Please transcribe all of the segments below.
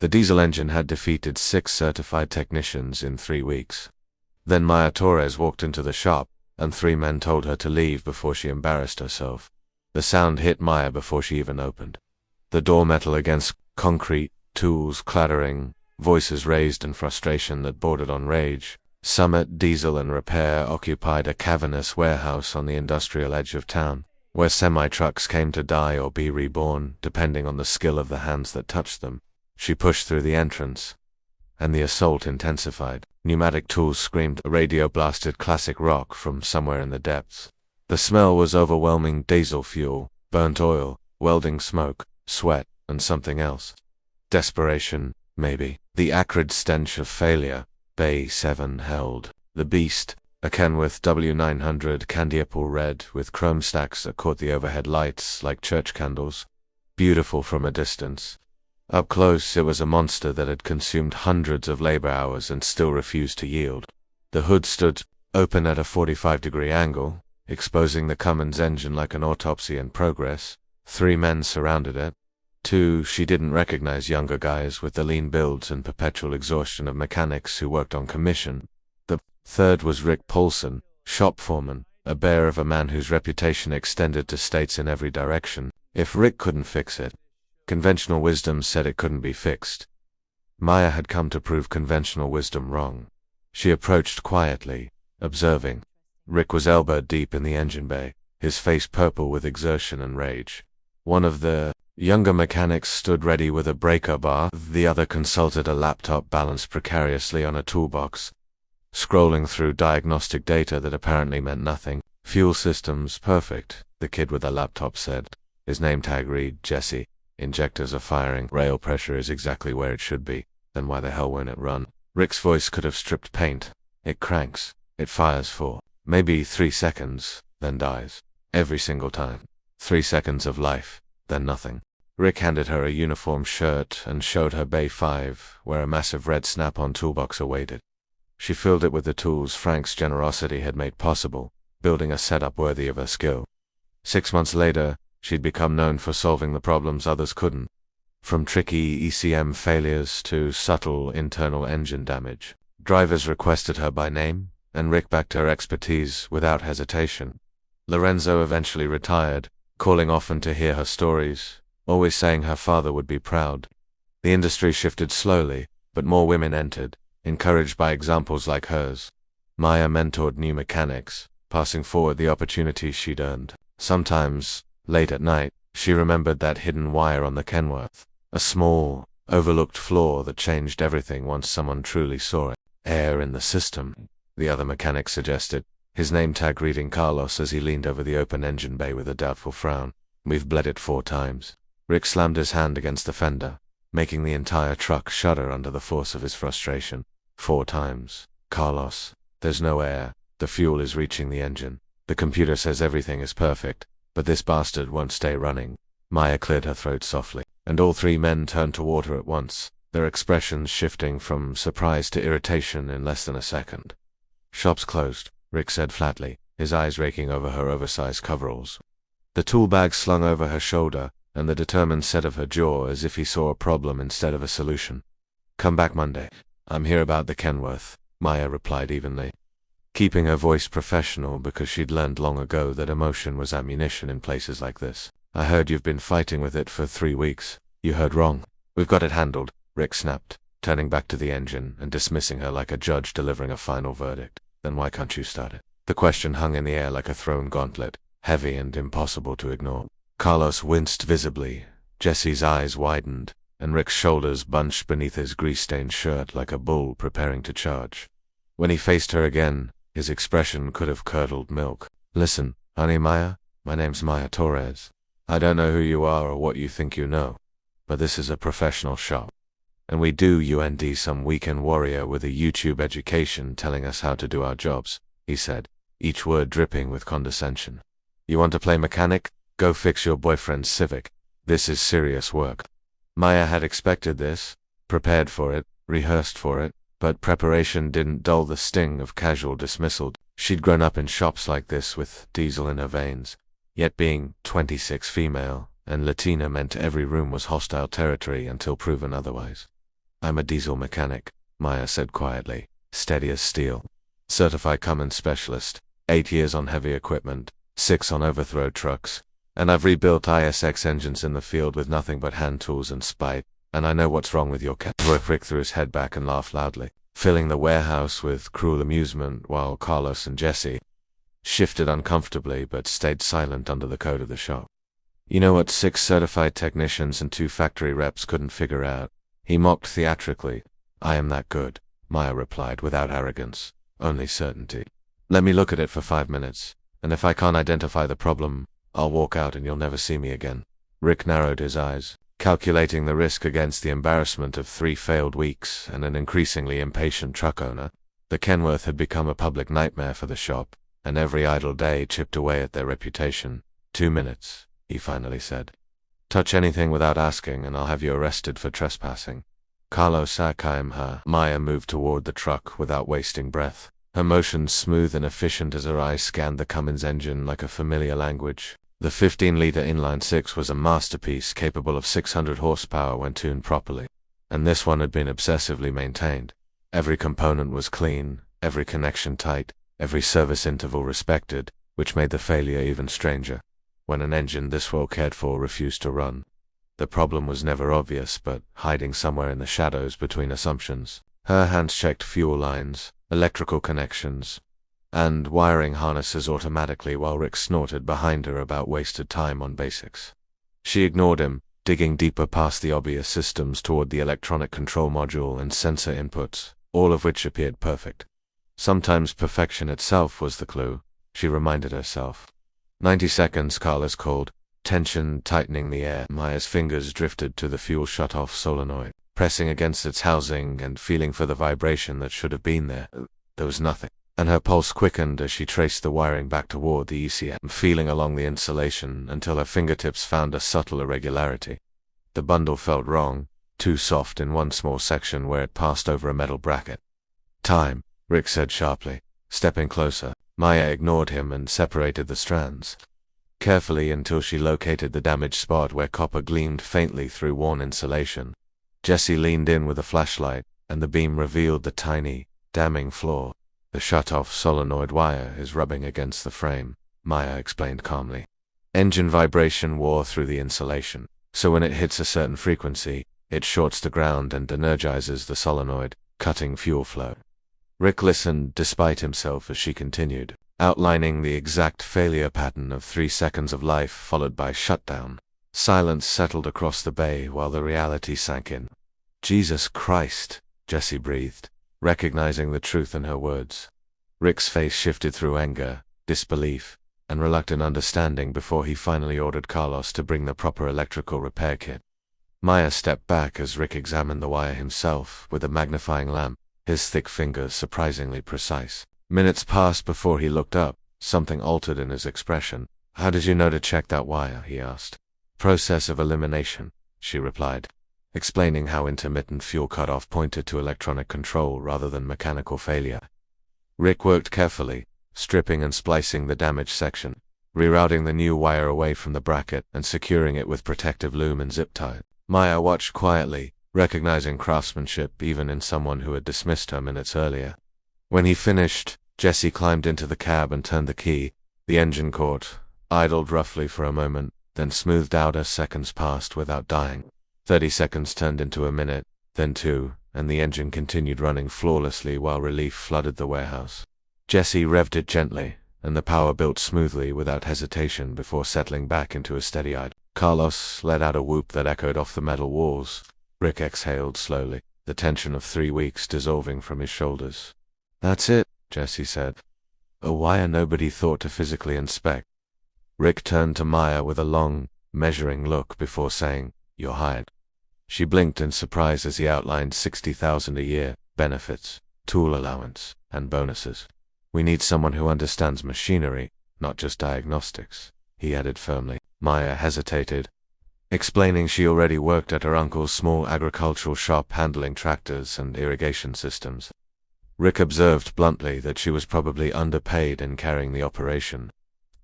The diesel engine had defeated 6 certified technicians in 3 weeks. Then Maya Torres walked into the shop, and 3 men told her to leave before she embarrassed herself. The sound hit Maya before she even opened. The door metal against concrete, tools clattering, voices raised in frustration that bordered on rage. Summit Diesel and Repair occupied a cavernous warehouse on the industrial edge of town, where semi-trucks came to die or be reborn, depending on the skill of the hands that touched them. She pushed through the entrance, and the assault intensified. Pneumatic tools screamed, radio blasted classic rock from somewhere in the depths. The smell was overwhelming: diesel fuel, burnt oil, welding smoke, sweat, and something else. Desperation, maybe. The acrid stench of failure. Bay 7 held. The Beast, a Kenworth W900 candy apple red with chrome stacks that caught the overhead lights like church candles. Beautiful from a distance. Up close, it was a monster that had consumed hundreds of labor hours and still refused to yield. The hood stood open at a 45-degree angle, exposing the Cummins engine like an autopsy in progress. 3 men surrounded it. 2 she didn't recognize, younger guys with the lean builds and perpetual exhaustion of mechanics who worked on commission. The 3rd was Rick Paulson, shop foreman, a bear of a man whose reputation extended to states in every direction. If Rick couldn't fix it, conventional wisdom said it couldn't be fixed. Maya had come to prove conventional wisdom wrong. She approached quietly, observing. Rick was elbow deep in the engine bay, his face purple with exertion and rage. One of the younger mechanics stood ready with a breaker bar. The other consulted a laptop balanced precariously on a toolbox, scrolling through diagnostic data that apparently meant nothing. Fuel systems perfect, the kid with the laptop said. His name tag read Jesse. Injectors are firing. Rail pressure is exactly where it should be. Then why the hell won't it run? Rick's voice could have stripped paint. It cranks. It fires for maybe 3 seconds, then dies. Every single time. 3 seconds of life, then nothing. Rick handed her a uniform shirt and showed her Bay 5, where a massive red snap-on toolbox awaited. She filled it with the tools Frank's generosity had made possible, building a setup worthy of her skill. 6 months later, she'd become known for solving the problems others couldn't, from tricky ECM failures to subtle internal engine damage. Drivers requested her by name, and Rick backed her expertise without hesitation. Lorenzo eventually retired, calling often to hear her stories, always saying her father would be proud. The industry shifted slowly, but more women entered, encouraged by examples like hers. Maya mentored new mechanics, passing forward the opportunities she'd earned. Sometimes, late at night, she remembered that hidden wire on the Kenworth, a small, overlooked flaw that changed everything once someone truly saw it. Air in the system, the other mechanic suggested, his name tag reading Carlos as he leaned over the open engine bay with a doubtful frown. We've bled it 4 times. Rick slammed his hand against the fender, making the entire truck shudder under the force of his frustration. 4 times. Carlos, there's no air. The fuel is reaching the engine. The computer says everything is perfect, but this bastard won't stay running. Maya cleared her throat softly, and all 3 men turned toward her at once, their expressions shifting from surprise to irritation in less than a second. Shop's closed, Rick said flatly, his eyes raking over her oversized coveralls. The tool bag slung over her shoulder, and the determined set of her jaw as if he saw a problem instead of a solution. Come back Monday. I'm here about the Kenworth, Maya replied evenly, keeping her voice professional because she'd learned long ago that emotion was ammunition in places like this. I heard you've been fighting with it for 3 weeks. You heard wrong. We've got it handled, Rick snapped, turning back to the engine and dismissing her like a judge delivering a final verdict. Then why can't you start it? The question hung in the air like a thrown gauntlet, heavy and impossible to ignore. Carlos winced visibly, Jesse's eyes widened, and Rick's shoulders bunched beneath his grease-stained shirt like a bull preparing to charge. When he faced her again, his expression could have curdled milk. Listen, honey Maya, my name's Maya Torres. I don't know who you are or what you think you know, but this is a professional shop. And we do UND some weekend warrior with a YouTube education telling us how to do our jobs, he said, each word dripping with condescension. You want to play mechanic? Go fix your boyfriend's Civic. This is serious work. Maya had expected this, prepared for it, rehearsed for it, but preparation didn't dull the sting of casual dismissal. She'd grown up in shops like this with diesel in her veins, yet being 26 female and Latina meant every room was hostile territory until proven otherwise. I'm a diesel mechanic, Maya said quietly, steady as steel. Certified Cummins specialist, 8 years on heavy equipment, 6 on overthrow trucks, and I've rebuilt ISX engines in the field with nothing but hand tools and spite, and I know what's wrong with your cat. Rick threw his head back and laughed loudly, filling the warehouse with cruel amusement while Carlos and Jesse shifted uncomfortably but stayed silent under the code of the shop. You know what 6 certified technicians and 2 factory reps couldn't figure out? He mocked theatrically. I am that good, Maya replied without arrogance, only certainty. Let me look at it for 5 minutes, and if I can't identify the problem, I'll walk out and you'll never see me again. Rick narrowed his eyes, calculating the risk against the embarrassment of 3 failed weeks and an increasingly impatient truck owner. The Kenworth had become a public nightmare for the shop, and every idle day chipped away at their reputation. 2 minutes, he finally said. Touch anything without asking and I'll have you arrested for trespassing. Carlos Akaim her. Maya moved toward the truck without wasting breath, her motions smooth and efficient as her eyes scanned the Cummins engine like a familiar language. The 15-liter inline-6 was a masterpiece capable of 600 horsepower when tuned properly, and this one had been obsessively maintained. Every component was clean, every connection tight, every service interval respected, which made the failure even stranger. When an engine this well cared for refused to run, the problem was never obvious but hiding somewhere in the shadows between assumptions. Her hands checked fuel lines, electrical connections, and wiring harnesses automatically while Rick snorted behind her about wasted time on basics. She ignored him, digging deeper past the obvious systems toward the electronic control module and sensor inputs, all of which appeared perfect. Sometimes perfection itself was the clue, she reminded herself. 90 seconds, Carlos called, tension tightening the air. Maya's fingers drifted to the fuel shut-off solenoid, pressing against its housing and feeling for the vibration that should have been there. There was nothing, and her pulse quickened as she traced the wiring back toward the ECM, feeling along the insulation until her fingertips found a subtle irregularity. The bundle felt wrong, too soft in one small section where it passed over a metal bracket. Time, Rick said sharply, stepping closer. Maya ignored him and separated the strands carefully until she located the damaged spot where copper gleamed faintly through worn insulation. Jesse leaned in with a flashlight, and the beam revealed the tiny, damning flaw. The shut-off solenoid wire is rubbing against the frame, Maya explained calmly. Engine vibration wore through the insulation, so when it hits a certain frequency, it shorts the ground and energizes the solenoid, cutting fuel flow. Rick listened despite himself as she continued, outlining the exact failure pattern of 3 seconds of life followed by shutdown. Silence settled across the bay while the reality sank in. Jesus Christ, Jesse breathed, recognizing the truth in her words. Rick's face shifted through anger, disbelief, and reluctant understanding before he finally ordered Carlos to bring the proper electrical repair kit. Maya stepped back as Rick examined the wire himself with a magnifying lamp, his thick fingers surprisingly precise. Minutes passed before he looked up, something altered in his expression. How did you know to check that wire? He asked. Process of elimination, she replied, explaining how intermittent fuel cutoff pointed to electronic control rather than mechanical failure. Rick worked carefully, stripping and splicing the damaged section, rerouting the new wire away from the bracket and securing it with protective loom and zip tie. Maya watched quietly, recognizing craftsmanship even in someone who had dismissed her minutes earlier. When he finished, Jesse climbed into the cab and turned the key. The engine caught, idled roughly for a moment, then smoothed out as seconds passed without dying. 30 seconds turned into a minute, then 2, and the engine continued running flawlessly while relief flooded the warehouse. Jesse revved it gently, and the power built smoothly without hesitation before settling back into a steady idle. Carlos let out a whoop that echoed off the metal walls. Rick exhaled slowly, the tension of 3 weeks dissolving from his shoulders. That's it, Jesse said. A wire nobody thought to physically inspect. Rick turned to Maya with a long, measuring look before saying, You're hired. She blinked in surprise as he outlined $60,000 a year, benefits, tool allowance, and bonuses. We need someone who understands machinery, not just diagnostics, he added firmly. Maya hesitated, explaining she already worked at her uncle's small agricultural shop handling tractors and irrigation systems. Rick observed bluntly that she was probably underpaid in carrying the operation.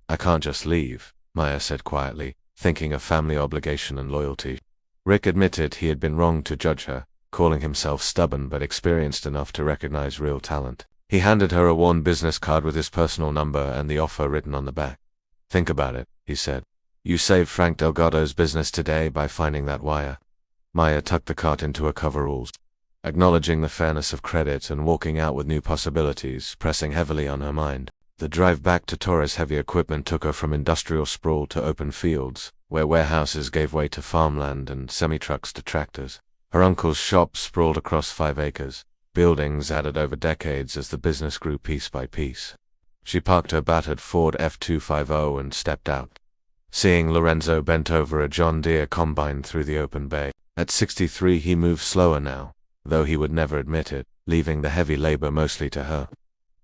I can't just leave, Maya said quietly, thinking of family obligation and loyalty. Rick admitted he had been wrong to judge her, calling himself stubborn but experienced enough to recognize real talent. He handed her a worn business card with his personal number and the offer written on the back. "Think about it," he said. "You saved Frank Delgado's business today by finding that wire." Maya tucked the card into her coveralls, acknowledging the fairness of credit and walking out with new possibilities pressing heavily on her mind. The drive back to Torres Heavy Equipment took her from industrial sprawl to open fields, where warehouses gave way to farmland and semi-trucks to tractors. Her uncle's shop sprawled across 5 acres, buildings added over decades as the business grew piece by piece. She parked her battered Ford F-250 and stepped out, seeing Lorenzo bent over a John Deere combine through the open bay. At 63 he moved slower now, though he would never admit it, leaving the heavy labor mostly to her.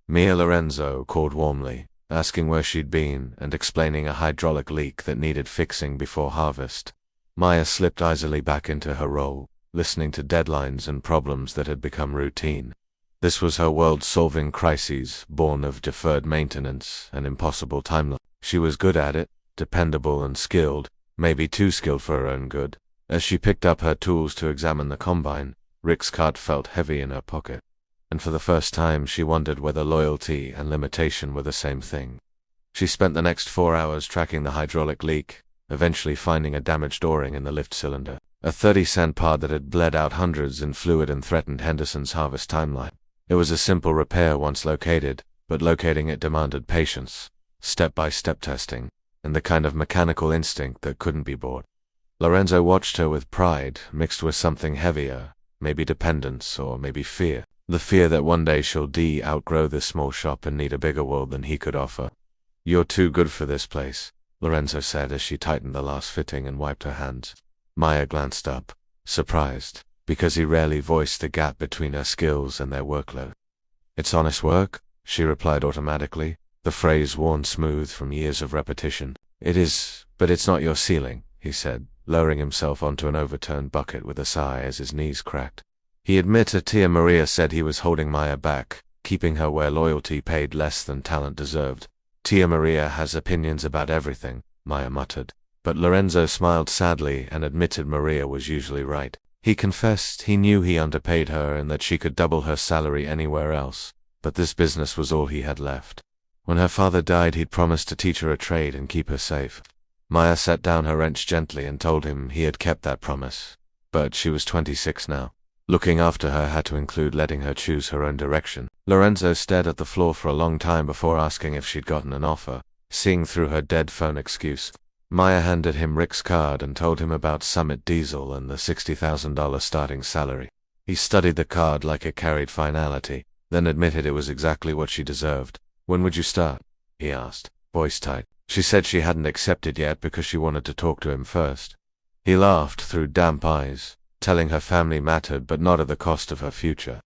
Mia Lorenzo called warmly, asking where she'd been and explaining a hydraulic leak that needed fixing before harvest. Maya slipped easily back into her role, listening to deadlines and problems that had become routine. This was her world solving crises, born of deferred maintenance and impossible timelines. She was good at it, dependable and skilled, maybe too skilled for her own good. As she picked up her tools to examine the combine, Rick's card felt heavy in her pocket, and for the first time she wondered whether loyalty and limitation were the same thing. She spent the next 4 hours tracking the hydraulic leak, eventually finding a damaged O-ring in the lift cylinder, a 30-cent part that had bled out hundreds in fluid and threatened Henderson's harvest timeline. It was a simple repair once located, but locating it demanded patience, step-by-step testing, and the kind of mechanical instinct that couldn't be bought. Lorenzo watched her with pride, mixed with something heavier, maybe dependence or maybe fear. The fear that one day she'll outgrow this small shop and need a bigger world than he could offer. "You're too good for this place," Lorenzo said as she tightened the last fitting and wiped her hands. Maya glanced up, surprised, because he rarely voiced the gap between her skills and their workload. "It's honest work," she replied automatically, the phrase worn smooth from years of repetition. "It is, but it's not your ceiling," he said, lowering himself onto an overturned bucket with a sigh as his knees cracked. He admitted Tia Maria said he was holding Maya back, keeping her where loyalty paid less than talent deserved. "Tia Maria has opinions about everything," Maya muttered. But Lorenzo smiled sadly and admitted Maria was usually right. He confessed he knew he underpaid her and that she could double her salary anywhere else, but this business was all he had left. When her father died, he'd promised to teach her a trade and keep her safe. Maya set down her wrench gently and told him he had kept that promise. But she was 26 now. Looking after her had to include letting her choose her own direction. Lorenzo stared at the floor for a long time before asking if she'd gotten an offer, seeing through her dead phone excuse. Maya handed him Rick's card and told him about Summit Diesel and the $60,000 starting salary. He studied the card like it carried finality, then admitted it was exactly what she deserved. "When would you start?" he asked, voice tight. She said she hadn't accepted yet because she wanted to talk to him first. He laughed through damp eyes, telling her family mattered but not at the cost of her future.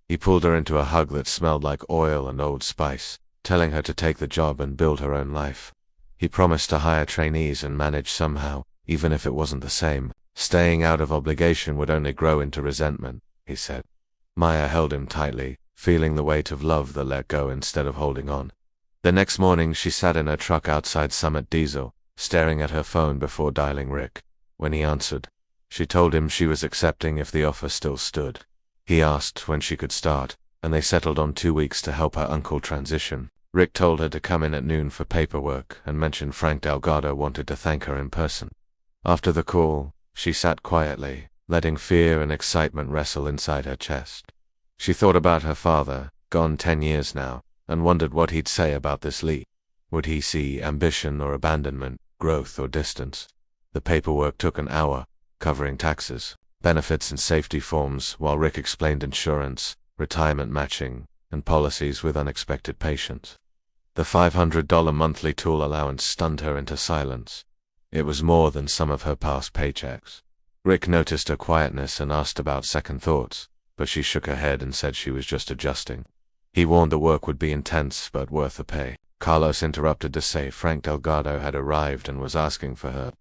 He pulled her into a hug that smelled like oil and Old Spice, telling her to take the job and build her own life. He promised to hire trainees and manage somehow, even if it wasn't the same. Staying out of obligation would only grow into resentment, he said. Maya held him tightly, feeling the weight of love that let go instead of holding on. The next morning she sat in her truck outside Summit Diesel, staring at her phone before dialing Rick. When he answered, she told him she was accepting if the offer still stood. He asked when she could start, and they settled on 2 weeks to help her uncle transition. Rick told her to come in at noon for paperwork and mentioned Frank Delgado wanted to thank her in person. After the call, she sat quietly, letting fear and excitement wrestle inside her chest. She thought about her father, gone 10 years now, and wondered what he'd say about this leap. Would he see ambition or abandonment, growth or distance? The paperwork took an hour, covering taxes, benefits and safety forms, while Rick explained insurance, retirement matching, and policies with unexpected patience. The $500 monthly tool allowance stunned her into silence. It was more than some of her past paychecks. Rick noticed her quietness and asked about second thoughts, but she shook her head and said she was just adjusting. He warned the work would be intense but worth the pay. Carlos interrupted to say Frank Delgado had arrived and was asking for her.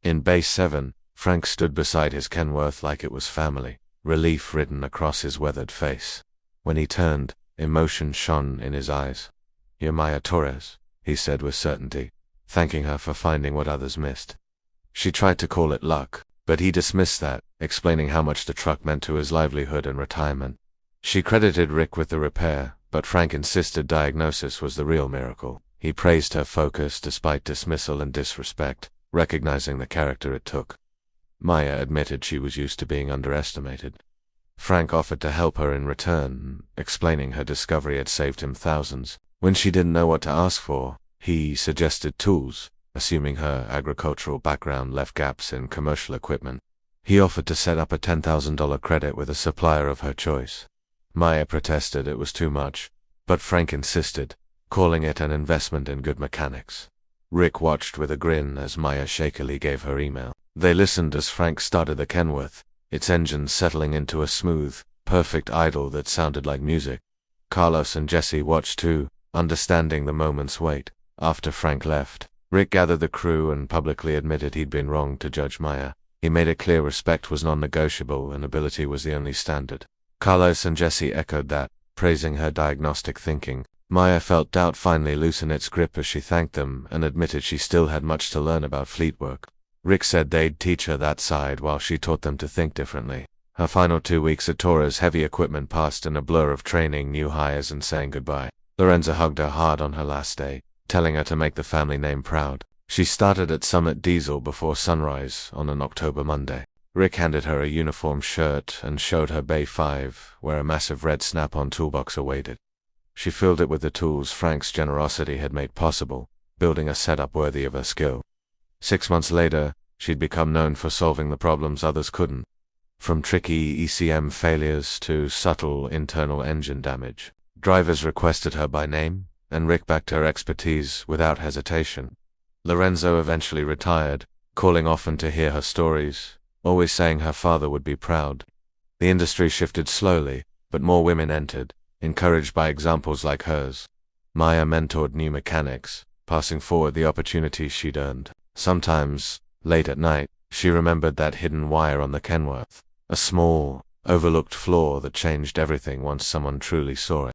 In Base 7, Frank stood beside his Kenworth like it was family, relief written across his weathered face. When he turned, emotion shone in his eyes. "You're Maya Torres," he said with certainty, thanking her for finding what others missed. She tried to call it luck, but he dismissed that, explaining how much the truck meant to his livelihood and retirement. She credited Rick with the repair, but Frank insisted Diagnosis was the real miracle. He praised her focus despite dismissal and disrespect, recognizing the character it took. Maya admitted she was used to being underestimated. Frank offered to help her in return, explaining her discovery had saved him thousands. When she didn't know what to ask for, he suggested tools, assuming her agricultural background left gaps in commercial equipment. He offered to set up a $10,000 credit with a supplier of her choice. Maya protested it was too much, but Frank insisted, calling it an investment in good mechanics. Rick watched with a grin as Maya shakily gave her email. They listened as Frank started the Kenworth, its engine settling into a smooth, perfect idle that sounded like music. Carlos and Jesse watched too, understanding the moment's weight. After Frank left, Rick gathered the crew and publicly admitted he'd been wrong to judge Maya. He made it clear respect was non-negotiable and ability was the only standard. Carlos and Jesse echoed that, praising her diagnostic thinking. Maya felt doubt finally loosen its grip as she thanked them and admitted she still had much to learn about fleet work. Rick said they'd teach her that side while she taught them to think differently. Her final 2 weeks at Torres heavy equipment passed in a blur of training new hires and saying goodbye. Lorenzo hugged her hard on her last day, telling her to make the family name proud. She started at Summit Diesel before sunrise on an October Monday. Rick handed her a uniform shirt and showed her Bay 5, where a massive red snap-on toolbox awaited. She filled it with the tools Frank's generosity had made possible, building a setup worthy of her skill. 6 months later, she'd become known for solving the problems others couldn't. From tricky ECM failures to subtle internal engine damage. Drivers requested her by name, and Rick backed her expertise without hesitation. Lorenzo eventually retired, calling often to hear her stories, always saying her father would be proud. The industry shifted slowly, but more women entered, encouraged by examples like hers. Maya mentored new mechanics, passing forward the opportunities she'd earned. Sometimes, late at night, she remembered that hidden wire on the Kenworth, a small, overlooked flaw that changed everything once someone truly saw it.